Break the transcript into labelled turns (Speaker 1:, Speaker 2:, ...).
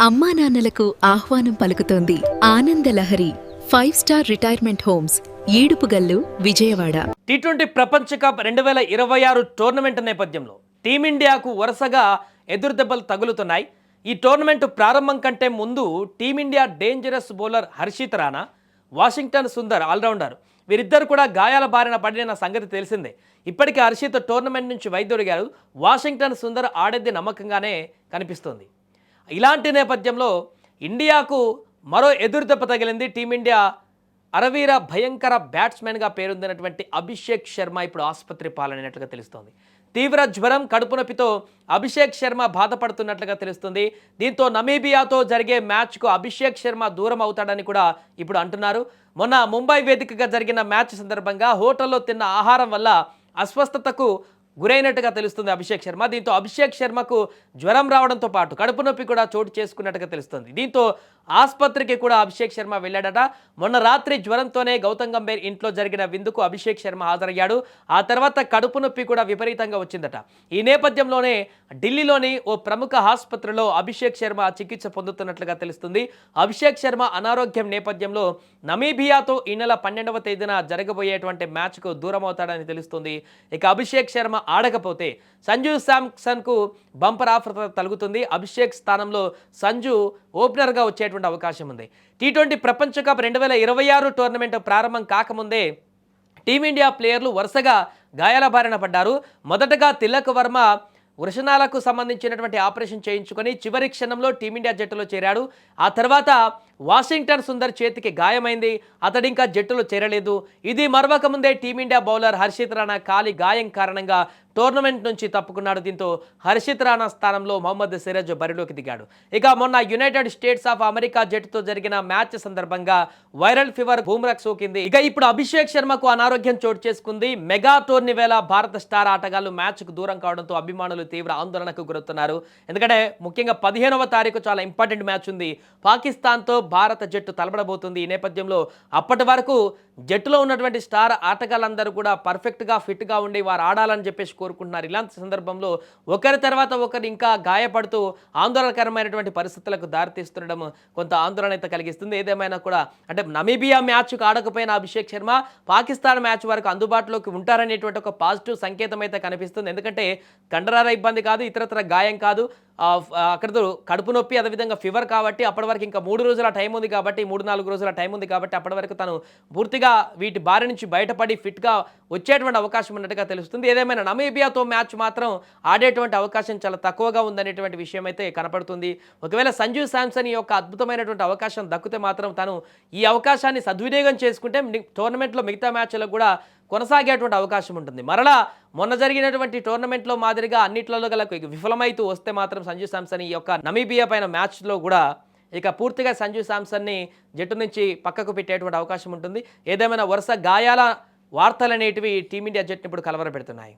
Speaker 1: అమ్మా నాన్నలకు ఆహ్వానం పలుకుతోంది Ananda Lahari 5 star retirement homes Edupugallu Vijayawada.
Speaker 2: T20 ప్రపంచ కప్ 2026 టోర్నమెంట్ నేపథ్యంలో టీమిండియాకు వరుసగా ఎదురుదెబ్బలు తగులుతున్నాయి. ఈ టోర్నమెంట్ ప్రారంభం కంటే ముందు team India dangerous bowler Harshit Rana, Washington Sundar all rounder వీరిద్దరు కూడా గాయాల బారిన పడిన సంగతి తెలిసిందే. ఇప్పటికే హర్షిత్ టోర్నమెంట్ నుంచి వైదొలిగారు. వాషింగ్టన్ సుందర్ ఆడేది నమ్మకంగానే కనిపిస్తోంది. ఇలాంటి నేపథ్యంలో ఇండియాకు మరో ఎదురుదెబ్బ తగిలింది. టీమిండియా అరవీర భయంకర బ్యాట్స్మెన్గా పేరొందినటువంటి అభిషేక్ శర్మ ఇప్పుడు ఆసుపత్రి పాలైనట్లుగా తెలుస్తోంది. తీవ్ర జ్వరం, కడుపు నొప్పితో అభిషేక్ శర్మ బాధపడుతున్నట్లుగా తెలుస్తుంది. దీంతో నమీబియాతో జరిగే మ్యాచ్కు అభిషేక్ శర్మ దూరం అవుతాడని కూడా ఇప్పుడు అంటున్నారు. మొన్న ముంబై వేదికగా జరిగిన మ్యాచ్ సందర్భంగా హోటల్లో తిన్న ఆహారం వల్ల అస్వస్థతకు గురైనట్టుగా తెలుస్తుంది అభిషేక్ శర్మ. దీంతో అభిషేక్ శర్మకు జ్వరం రావడంతో పాటు కడుపు నొప్పి కూడా చోటు చేసుకున్నట్టుగా తెలుస్తుంది. దీంతో ఆసుపత్రికి కూడా అభిషేక్ శర్మ వెళ్ళాడట. మొన్న రాత్రి జ్వరంతోనే గౌతమ్ గంభీర్ ఇంట్లో జరిగిన విందుకు అభిషేక్ శర్మ హాజరయ్యాడు. ఆ తర్వాత కడుపు నొప్పి కూడా విపరీతంగా వచ్చిందట. ఈ నేపథ్యంలోనే ఢిల్లీలోని ఓ ప్రముఖ ఆసుపత్రిలో అభిషేక్ శర్మ చికిత్స పొందుతున్నట్లుగా తెలుస్తుంది. అభిషేక్ శర్మ అనారోగ్యం నేపథ్యంలో నమీబియాతో ఈ నెల 12వ తేదీన జరగబోయేటువంటి మ్యాచ్కు దూరం అవుతాడని తెలుస్తుంది. ఇక అభిషేక్ శర్మ ఆడకపోతే సంజు శాంసన్కు బంపర్ ఆఫర్ తలుగుతుంది. అభిషేక్ స్థానంలో సంజు ఓపెనర్గా వచ్చేటువంటి అవకాశం ఉంది. టీ20 ప్రపంచ కప్ 2026 టోర్నమెంట్ ప్రారంభం కాకముందే టీమిండియా ప్లేయర్లు వరుసగా గాయాల బారిన పడ్డారు. మొదటగా తిలక్ వర్మ వృషణాలకు సంబంధించినటువంటి ఆపరేషన్ చేయించుకొని చివరి క్షణంలో టీమిండియా జట్టులో చేరాడు. ఆ తర్వాత వాషింగ్టన్ సుందర్ చేతికి గాయమైంది. అతడు ఇంకా జట్టులో చేరలేదు. ఇది మరవక ముందే టీమిండియా బౌలర్ హర్షిత్ రాణా కాలి గాయం కారణంగా టోర్నమెంట్ నుంచి తప్పుకున్నాడు. దీంతో హర్షిత్ రాణా స్థానంలో మహమ్మద్ సిరాజ్ బరిలోకి దిగాడు. ఇక మొన్న యునైటెడ్ స్టేట్స్ ఆఫ్ అమెరికా జట్టుతో జరిగిన మ్యాచ్ సందర్భంగా వైరల్ ఫీవర్ బూమ్రాక్ సోకింది. ఇక ఇప్పుడు అభిషేక్ శర్మకు అనారోగ్యం చోటు చేసుకుంది. మెగా టోర్నీ వేళ భారత స్టార్ ఆటగాళ్లు మ్యాచ్కు దూరం కావడంతో అభిమానులు తీవ్ర ఆందోళనకు గురవుతున్నారు. ఎందుకంటే ముఖ్యంగా 15వ తారీఖు చాలా ఇంపార్టెంట్ మ్యాచ్ ఉంది. పాకిస్తాన్తో భారత జట్టు తలపడబోతుంది. ఈ నేపథ్యంలో అప్పటి వరకు జట్టులో ఉన్నటువంటి స్టార్ ఆటగాళ్ళందరూ కూడా పర్ఫెక్ట్గా ఫిట్గా ఉండి వారు ఆడాలని చెప్పేసి కోరుకుంటున్నారు. ఇలాంటి సందర్భంలో ఒకరి తర్వాత ఒకరు ఇంకా గాయపడుతూ ఆందోళనకరమైనటువంటి పరిస్థితులకు దారితీస్తుండడం కొంత ఆందోళన అయితే కలిగిస్తుంది. ఏదేమైనా కూడా అంటే నమీబియా మ్యాచ్కు ఆడకపోయిన అభిషేక్ శర్మ పాకిస్తాన్ మ్యాచ్ వరకు అందుబాటులోకి ఉంటారనేటువంటి ఒక పాజిటివ్ సంకేతం అయితే కనిపిస్తుంది. ఎందుకంటే కండరాల ఇబ్బంది కాదు, ఇతరత్ర గాయం కాదు, అక్కడితో కడుపు నొప్పి, అదేవిధంగా ఫీవర్ కాబట్టి అప్పటి వరకు ఇంకా 3 రోజుల టైం ఉంది కాబట్టి 3-4 రోజుల టైం ఉంది కాబట్టి అప్పటి వరకు తను పూర్తిగా వీటి బారి నుంచి బయటపడి ఫిట్గా వచ్చేటువంటి అవకాశం ఉన్నట్టుగా తెలుస్తుంది. ఏదేమైనా నమీబియాతో మ్యాచ్ మాత్రం ఆడేటువంటి అవకాశం చాలా తక్కువగా ఉందనేటువంటి విషయం అయితే కనపడుతుంది. ఒకవేళ సంజు శాంసన్ ఈ యొక్క అద్భుతమైనటువంటి అవకాశం దక్కితే మాత్రం తను ఈ అవకాశాన్ని సద్వినియోగం చేసుకుంటే టోర్నమెంట్లో మిగతా మ్యాచ్లకు కూడా కొనసాగేటువంటి అవకాశం ఉంటుంది. మరలా మొన్న జరిగినటువంటి టోర్నమెంట్లో మాదిరిగా అన్నిట్లలో గల విఫలమైతూ వస్తే మాత్రం సంజు శాంసన్ ఈ యొక్క నమీబియా పైన మ్యాచ్లో కూడా ఇక పూర్తిగా సంజు శాంసన్ని జట్టు నుంచి పక్కకు పెట్టేటువంటి అవకాశం ఉంటుంది. ఏదేమైనా వరుస గాయాల వార్తలు అనేటివి టీమిండియా జట్టుని ఇప్పుడు కలవరపెడుతున్నాయి.